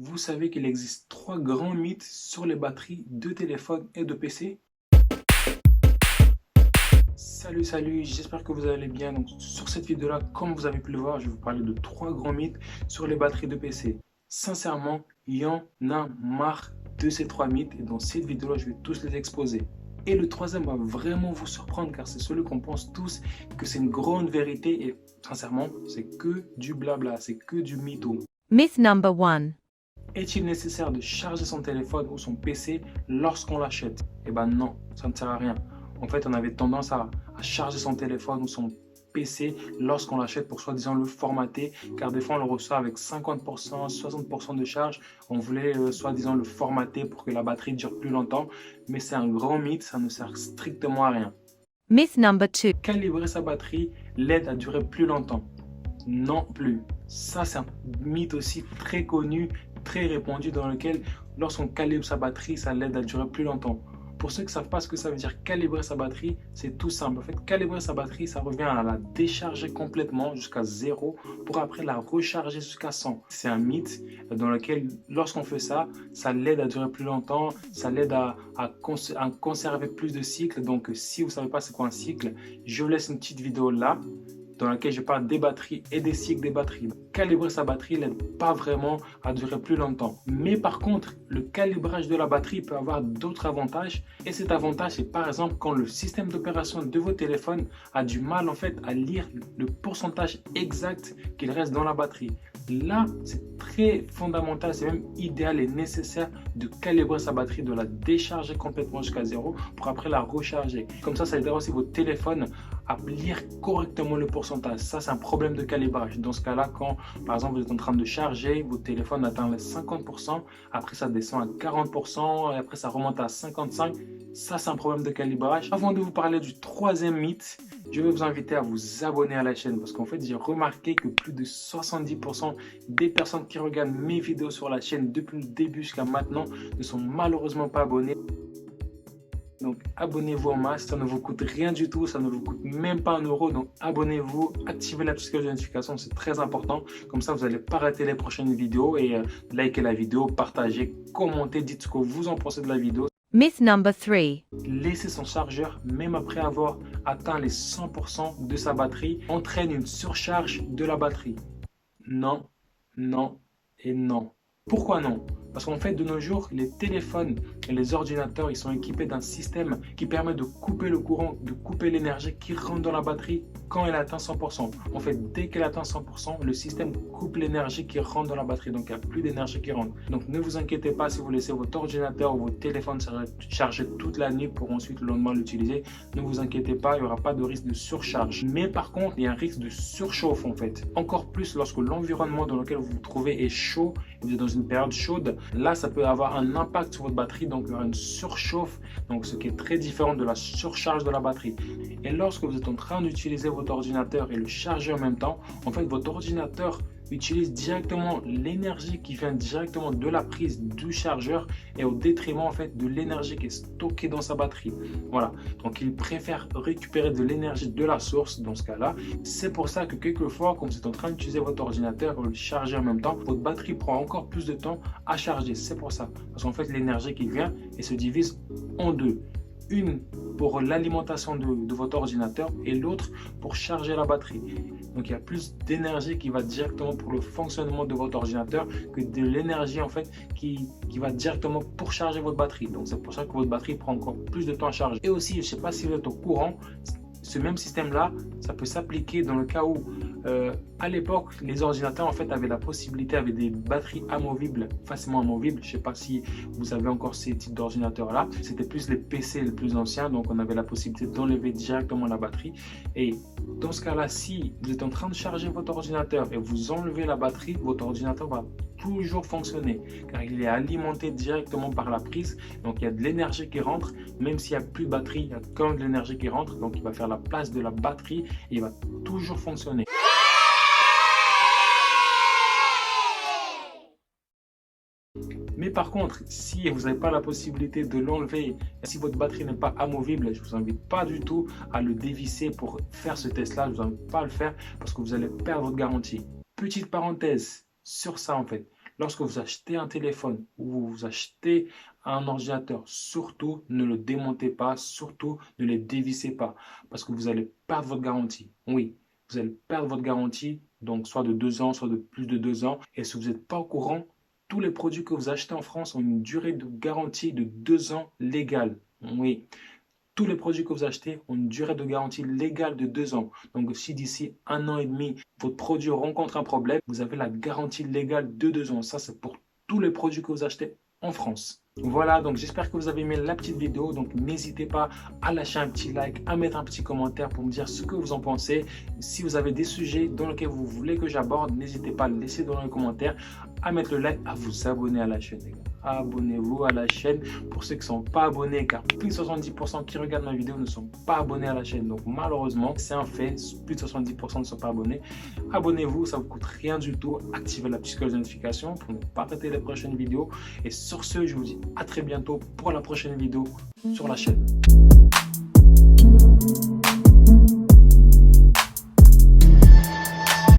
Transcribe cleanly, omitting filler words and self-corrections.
Vous savez qu'il existe trois grands mythes sur les batteries de téléphone et de PC? Salut, j'espère que vous allez bien. Donc, sur cette vidéo-là, comme vous avez pu le voir, je vais vous parler de trois grands mythes sur les batteries de PC. Sincèrement, il y en a marre de ces trois mythes et dans cette vidéo-là, je vais tous les exposer. Et le troisième va vraiment vous surprendre car c'est celui qu'on pense tous que c'est une grande vérité et sincèrement, c'est que du blabla, c'est que du mytho. Myth number 1. Est-il nécessaire de charger son téléphone ou son PC lorsqu'on l'achète? Eh ben non, ça ne sert à rien. En fait, on avait tendance à charger son téléphone ou son PC lorsqu'on l'achète pour soi-disant le formater, car des fois on le reçoit avec 50%, 60% de charge. On voulait soi-disant le formater pour que la batterie dure plus longtemps, mais c'est un grand mythe, ça ne sert strictement à rien. Myth number 2. Calibrer sa batterie l'aide à durer plus longtemps. Non plus. Ça, c'est un mythe aussi très connu, très répandu, dans lequel, lorsqu'on calibre sa batterie, ça l'aide à durer plus longtemps. Pour ceux qui ne savent pas ce que ça veut dire calibrer sa batterie, c'est tout simple. En fait, calibrer sa batterie, ça revient à la décharger complètement jusqu'à 0 pour après la recharger jusqu'à 100. C'est un mythe dans lequel, lorsqu'on fait ça, ça l'aide à durer plus longtemps, ça l'aide à conserver plus de cycles. Donc, si vous ne savez pas c'est quoi un cycle, je vous laisse une petite vidéo là dans laquelle je parle des batteries et des cycles des batteries. Calibrer sa batterie n'aide pas vraiment à durer plus longtemps. Mais par contre, le calibrage de la batterie peut avoir d'autres avantages. Et cet avantage, c'est par exemple quand le système d'opération de vos téléphones a du mal en fait à lire le pourcentage exact qu'il reste dans la batterie. Là, c'est très fondamental, c'est même idéal et nécessaire de calibrer sa batterie, de la décharger complètement jusqu'à 0 pour après la recharger. Comme ça aidera aussi votre téléphone à lire correctement le pourcentage. Ça, c'est un problème de calibrage. Dans ce cas-là, quand par exemple vous êtes en train de charger, votre téléphone atteint les 50%, après ça descend à 40% et après ça remonte à 55%. Ça, c'est un problème de calibrage. Avant de vous parler du troisième mythe, je vais vous inviter à vous abonner à la chaîne parce qu'en fait, j'ai remarqué que plus de 70% des personnes qui regardent mes vidéos sur la chaîne depuis le début jusqu'à maintenant ne sont malheureusement pas abonnés. Donc abonnez-vous en masse, ça ne vous coûte rien du tout, ça ne vous coûte même pas 1 euro. Donc abonnez-vous, activez la petite cloche de notification, c'est très important. Comme ça, vous n'allez pas rater les prochaines vidéos et likez la vidéo, partagez, commentez, dites ce que vous en pensez de la vidéo. Myth number 3. Laisser son chargeur, même après avoir atteint les 100% de sa batterie, entraîne une surcharge de la batterie. Non, non et non. Pourquoi non? Parce qu'en fait, de nos jours, les téléphones et les ordinateurs, ils sont équipés d'un système qui permet de couper le courant, de couper l'énergie qui rentre dans la batterie quand elle atteint 100%. En fait, dès qu'elle atteint 100%, le système coupe l'énergie qui rentre dans la batterie. Donc, il n'y a plus d'énergie qui rentre. Donc, ne vous inquiétez pas si vous laissez votre ordinateur ou votre téléphone charger toute la nuit pour ensuite le lendemain l'utiliser. Ne vous inquiétez pas, il n'y aura pas de risque de surcharge. Mais par contre, il y a un risque de surchauffe en fait. Encore plus lorsque l'environnement dans lequel vous vous trouvez est chaud, vous êtes dans une période chaude. Là, ça peut avoir un impact sur votre batterie, donc il y aura une surchauffe, donc ce qui est très différent de la surcharge de la batterie. Et lorsque vous êtes en train d'utiliser votre ordinateur et le charger en même temps, en fait, votre ordinateur utilise directement l'énergie qui vient directement de la prise du chargeur et au détriment en fait de l'énergie qui est stockée dans sa batterie. Voilà, donc il préfère récupérer de l'énergie de la source dans ce cas-là. C'est pour ça que quelquefois, quand vous êtes en train d'utiliser votre ordinateur et le charger en même temps, votre batterie prend encore plus de temps à charger. C'est pour ça, parce qu'en fait l'énergie qui vient et se divise en deux. Une pour l'alimentation de votre ordinateur et l'autre pour charger la batterie. Donc il y a plus d'énergie qui va directement pour le fonctionnement de votre ordinateur que de l'énergie en fait qui va directement pour charger votre batterie. Donc c'est pour ça que votre batterie prend encore plus de temps à charger. Et aussi, je ne sais pas si vous êtes au courant, ce même système-là, ça peut s'appliquer dans le cas où, à l'époque, les ordinateurs en fait avaient la possibilité, avaient des batteries amovibles, facilement amovibles. Je ne sais pas si vous avez encore ces types d'ordinateurs-là. C'était plus les PC les plus anciens, donc on avait la possibilité d'enlever directement la batterie. Et dans ce cas-là, si vous êtes en train de charger votre ordinateur et vous enlevez la batterie, votre ordinateur va toujours fonctionner car il est alimenté directement par la prise, donc il y a de l'énergie qui rentre, même s'il n'y a plus de batterie, il y a quand même de l'énergie qui rentre, donc il va faire la place de la batterie et il va toujours fonctionner. Mais par contre, si vous n'avez pas la possibilité de l'enlever, si votre batterie n'est pas amovible, je ne vous invite pas du tout à le dévisser pour faire ce test-là, je ne vous invite pas à le faire parce que vous allez perdre votre garantie. Petite parenthèse sur ça en fait. Lorsque vous achetez un téléphone ou vous achetez un ordinateur, surtout ne le démontez pas, surtout ne les dévissez pas parce que vous allez perdre votre garantie. Oui, vous allez perdre votre garantie, donc soit de 2 ans, soit de plus de 2 ans. Et si vous n'êtes pas au courant, tous les produits que vous achetez en France ont une durée de garantie de 2 ans légale. Oui, tous les produits que vous achetez ont une durée de garantie légale de 2 ans. Donc, si d'ici 1 an et demi, votre produit rencontre un problème, vous avez la garantie légale de 2 ans. Ça, c'est pour tous les produits que vous achetez en France. Voilà, donc j'espère que vous avez aimé la petite vidéo. Donc, n'hésitez pas à lâcher un petit like, à mettre un petit commentaire pour me dire ce que vous en pensez. Si vous avez des sujets dans lesquels vous voulez que j'aborde, n'hésitez pas à le laisser dans les commentaires, à mettre le like, à vous abonner à la chaîne, les gars. Abonnez-vous à la chaîne pour ceux qui ne sont pas abonnés, car plus de 70% qui regardent ma vidéo ne sont pas abonnés à la chaîne. Donc malheureusement, c'est un fait, plus de 70% ne sont pas abonnés. Abonnez-vous, ça ne vous coûte rien du tout. Activez la petite cloche de notification pour ne pas rater les prochaines vidéos. Et sur ce, je vous dis à très bientôt pour la prochaine vidéo sur la chaîne.